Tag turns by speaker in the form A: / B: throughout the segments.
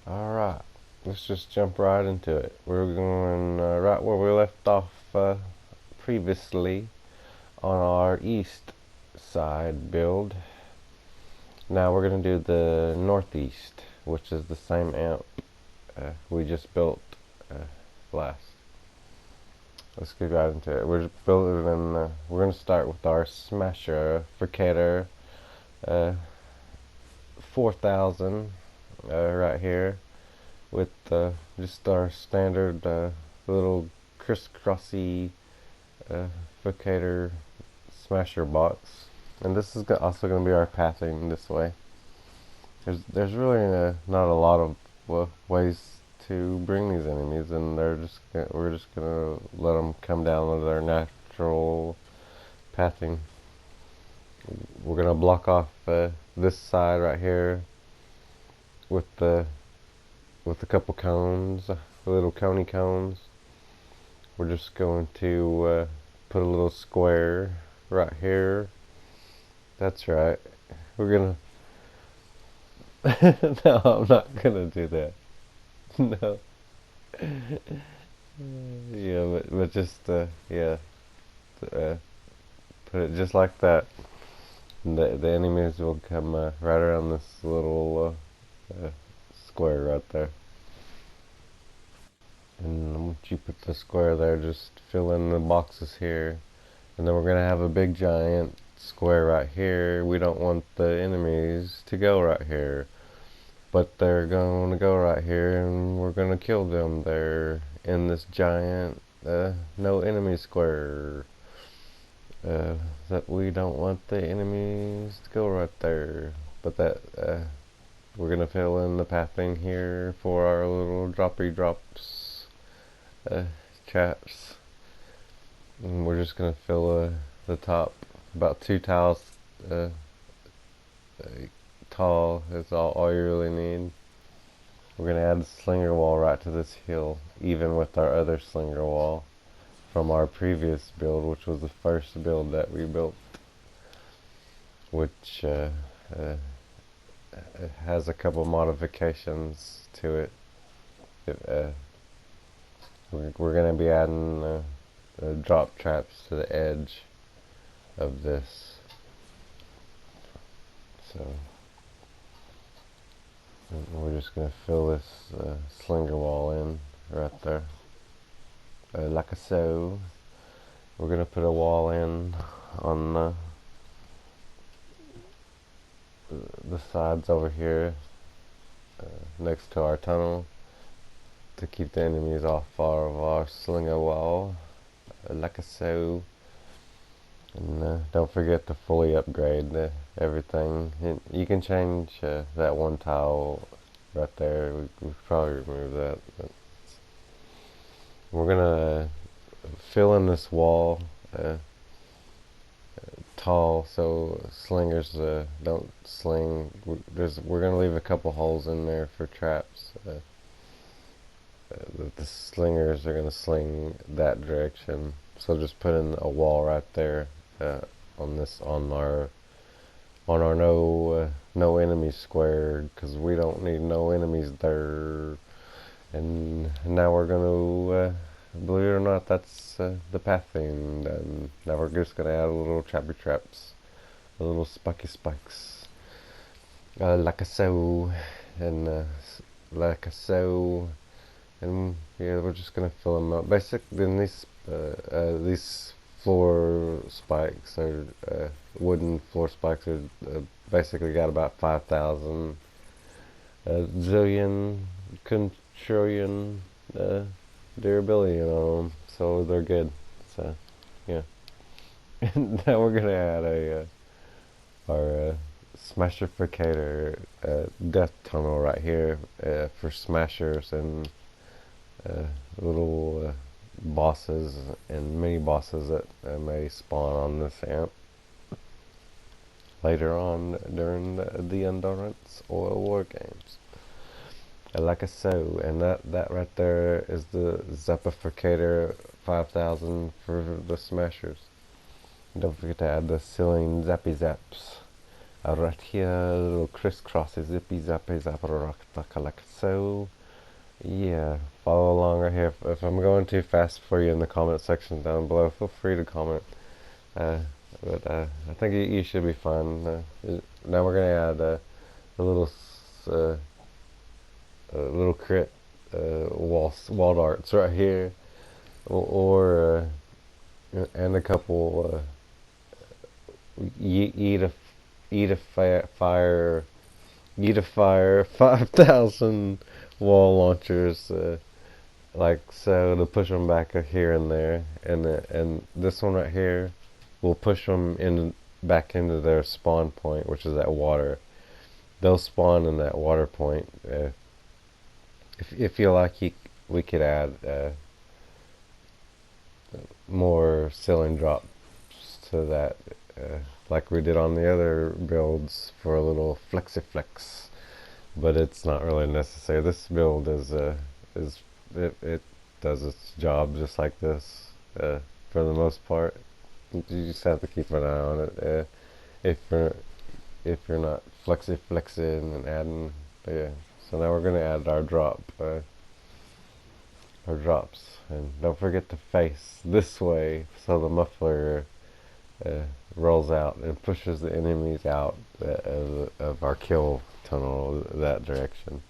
A: Alright, let's just jump right into it. We're going right where we left off previously on our east side build. Now we're going to do the northeast, which is the same amp we just built last. Let's get right into it. We're just building. We're going to start with our Smasher Fricator 4000 right here, with just our standard little crisscrossy Fricator Smasher box. And this is also going to be our pathing this way. There's really not a lot of ways to bring these enemies, and we're just gonna let them come down with their natural pathing. We're gonna block off this side right here with a couple cones, little coney cones. We're just going to put a little square right here. That's right. We're gonna. No, I'm not gonna do that. No. Yeah, but just yeah, uh, put it just like that. And the enemies will come right around this little square right there. And once you put the square there, just fill in the boxes here. And then we're gonna have a big giant square right here. We don't want the enemies to go right here, but they're going to go right here, and we're going to kill them. They're in this giant no enemy square. That we don't want the enemies to go right there. But that we're going to fill in the pathing here for our little droppy drops traps. And we're just going to fill the top about 2 tiles uh, tall is all you really need. We're going to add the slinger wall right to this hill, even with our other slinger wall from our previous build, which was the first build that we built, which has a couple modifications to it. We're going to be adding drop traps to the edge of this. So we're just going to fill this slinger wall in right there, like so. We're going to put a wall in on the sides over here next to our tunnel to keep the enemies off of our slinger wall, like so. And don't forget to fully upgrade everything. You can change that one tile right there. We probably remove that. But we're gonna fill in this wall tall so slingers don't sling. We're gonna leave a couple holes in there for traps. The slingers are gonna sling that direction. So just put in a wall right there. On our no enemies square, because we don't need no enemies there. And now we're gonna believe it or not, that's the pathing. And now we're just gonna add a little trappy traps, a little spiky spikes, like so, and like so. And yeah, we're just gonna fill them up. Basically, in these floor spikes are wooden floor spikes are basically got about 5,000 zillion quintillion durability on them, so they're good. So yeah. And now we're gonna add our Smashificator death tunnel right here for smashers and little bosses and mini bosses that may spawn on this amp later on during the Endurance Oil War games. Like so, and that right there is the Zeppificator 5000 for the smashers. Don't forget to add the ceiling zappy zaps right here, a little crisscrossy, zippy zappy zappa like so. Yeah, follow along right here. If I'm going too fast for you in the comment section down below, feel free to comment. Uh, but I think you should be fine. Now we're gonna add a little a little crit wall darts right here, or and a couple eat a fire. Eat a fire 5,000 wall launchers, like so, to push them back here and there, and this one right here will push them back into their spawn point, which is that water. They'll spawn in that water point. If you feel like we could add more ceiling drops to that, like we did on the other builds for a little flexi flex, but it's not really necessary. This build is it does its job just like this, for the most part. You just have to keep an eye on it, if you're not flexing and adding. Yeah. So now we're gonna add our drops, and don't forget to face this way so the muffler rolls out and pushes the enemies out of our kill tunnel that direction.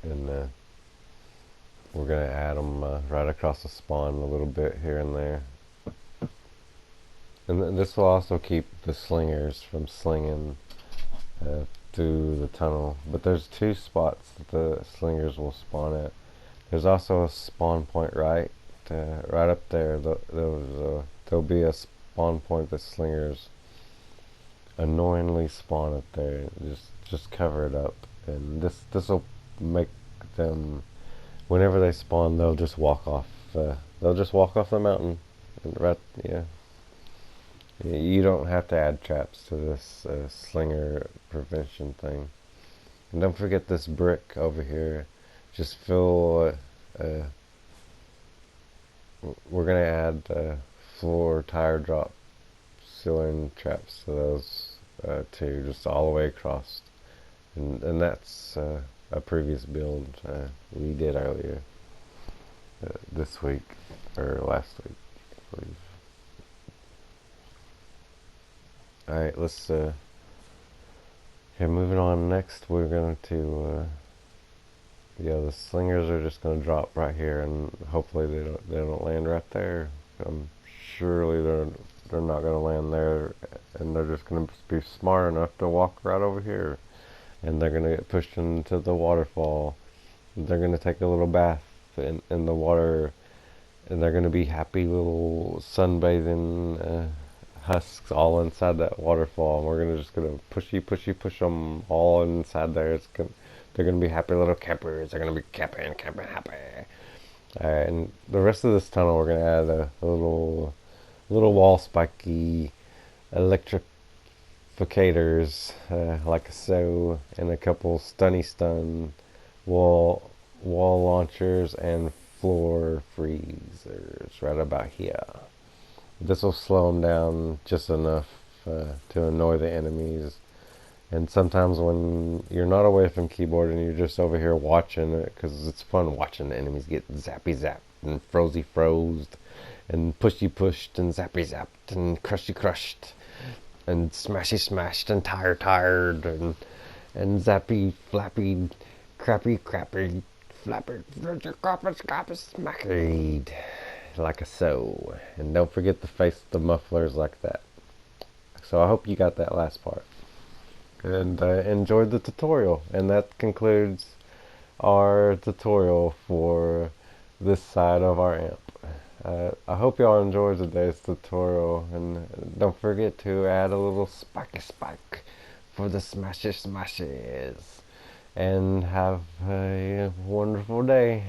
A: And we're gonna add them right across the spawn a little bit here and there. And this will also keep the slingers from slinging through the tunnel. But there's two spots that the slingers will spawn at. There's also a spawn point right up there. There'll be a spawn point that slingers annoyingly spawn up there. Just cover it up, and this will make them, whenever they spawn, they'll just walk off. They'll just walk off the mountain. Right, yeah. You don't have to add traps to this slinger prevention thing. And don't forget this brick over here. Just fill. We're gonna add floor tire drop ceiling traps to those too, just all the way across. And that's a previous build we did earlier this week, or last week, I believe. Alright, let's okay, moving on. Next we're going to yeah, the slingers are just going to drop right here, and hopefully they don't land right there. Surely they're not going to land there, and they're just going to be smart enough to walk right over here, and they're going to get pushed into the waterfall. They're going to take a little bath in the water, and they're going to be happy little sunbathing husks all inside that waterfall, and we're just gonna push them all inside there. They're gonna be happy little campers. They're gonna be camping happy. Alright, and the rest of this tunnel we're gonna add a little wall spiky electrificators, like so, and a couple stun wall launchers and floor freezers right about here. This will slow them down just enough to annoy the enemies. And sometimes when you're not away from keyboard and you're just over here watching it, because it's fun watching the enemies get zappy zapped and frozy frozed and pushy pushed and zappy zapped and crushy crushed and smashy smashed and tired and zappy flappy crappy flapper smacky. Like so. And don't forget to face the mufflers like that. So I hope you got that last part and enjoyed the tutorial. And that concludes our tutorial for this side of our amp. I hope y'all enjoyed today's tutorial, and don't forget to add a little spike for the smashes. And have a wonderful day.